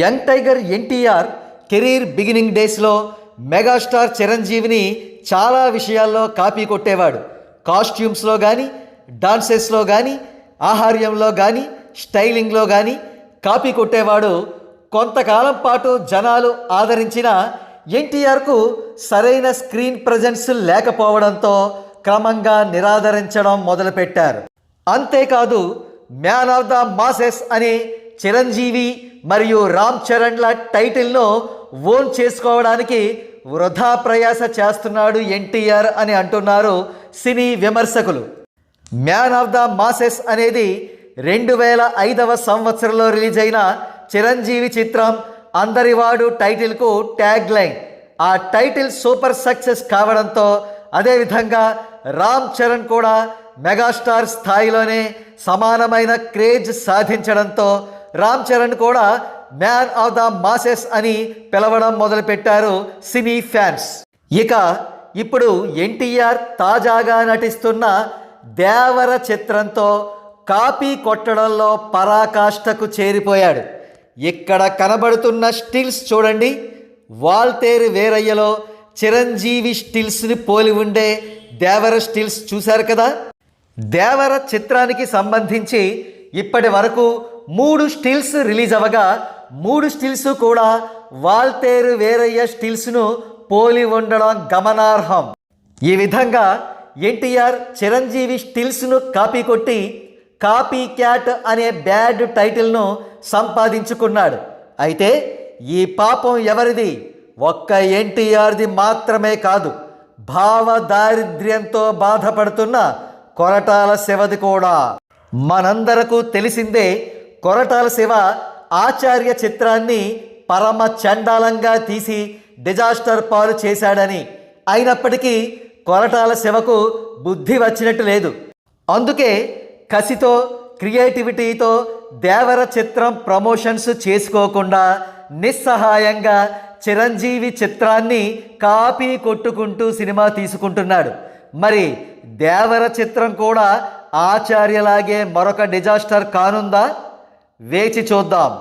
Young tiger NTR career beginning డేస్లో megastar చిరంజీవిని చాలా విషయాల్లో కాపీ కొట్టేవాడు. కాస్ట్యూమ్స్లో కానీ, డాన్సెస్లో కానీ, ఆహార్యంలో కానీ, స్టైలింగ్లో కానీ కాపీ కొట్టేవాడు. కొంతకాలం పాటు జనాలు ఆదరించిన ఎన్టీఆర్కు సరైన స్క్రీన్ ప్రజెన్స్ లేకపోవడంతో క్రమంగా నిరాదరించడం మొదలుపెట్టారు. అంతేకాదు, మ్యాన్ ఆఫ్ ద మాసెస్ అని చిరంజీవి మరియు రామ్ చరణ్ల టైటిల్ను ఓన్ చేసుకోవడానికి వృధా ప్రయాస చేస్తున్నాడు ఎన్టీఆర్ అని అంటున్నారు సినీ విమర్శకులు. మ్యాన్ ఆఫ్ ద మాసెస్ అనేది 2005వ సంవత్సరంలో రిలీజ్ అయిన చిరంజీవి చిత్రం అందరివాడు టైటిల్కు ట్యాగ్ లైన్. ఆ టైటిల్ సూపర్ సక్సెస్ కావడంతో, అదేవిధంగా రామ్ చరణ్ కూడా మెగాస్టార్ స్థాయిలోనే సమానమైన క్రేజ్ సాధించడంతో రామ్ చరణ్ కూడా మ్యాన్ ఆఫ్ ద మాసెస్ అని పిలవడం మొదలుపెట్టారు సినీ ఫ్యాన్స్. ఇక ఇప్పుడు ఎన్టీఆర్ తాజాగా నటిస్తున్న దేవర చిత్రంతో కాపీ కొట్టడంలో పరాకాష్ఠకు చేరిపోయాడు. ఇక్కడ కనబడుతున్న స్టిల్స్ చూడండి. వాల్తేరు వీరయ్యలో చిరంజీవి స్టిల్స్ని పోలి ఉండే దేవర స్టిల్స్ చూశారు కదా. దేవర చిత్రానికి సంబంధించి ఇప్పటి వరకు 3 స్టిల్స్ రిలీజ్ అవ్వగా 3 స్టిల్స్ కూడా వాల్తేరు వీరయ్య స్టిల్స్ను పోలి ఉండడం గమనార్హం. ఈ విధంగా ఎన్టీఆర్ చిరంజీవి స్టిల్స్ను కాపీ కొట్టి కాపీ క్యాట్ అనే బ్యాడ్ టైటిల్ను సంపాదించుకున్నాడు. అయితే ఈ పాపం ఎవరిది? ఒక్క ఎన్టీఆర్ది మాత్రమే కాదు, భావ దారిద్ర్యంతో బాధపడుతున్న కొరటాల శివది కూడా. మనందరకు తెలిసిందే, కొరటాల శివ ఆచార్య చిత్రాన్ని పరమ చండాలంగా తీసి డిజాస్టర్ పాలు చేశాడని. అయినప్పటికీ కొరటాల శివకు బుద్ధి వచ్చినట్టు లేదు. అందుకే కసితో, క్రియేటివిటీతో దేవర చిత్రం ప్రమోషన్స్ చేసుకోకుండా నిస్సహాయంగా చిరంజీవి చిత్రాన్ని కాపీ కొట్టుకుంటూ సినిమా తీసుకుంటున్నాడు. మరి దేవర చిత్రం కూడా ఆచార్యలాగే మరొక డిజాస్టర్ కానుందా? వేచి చూద్దాం.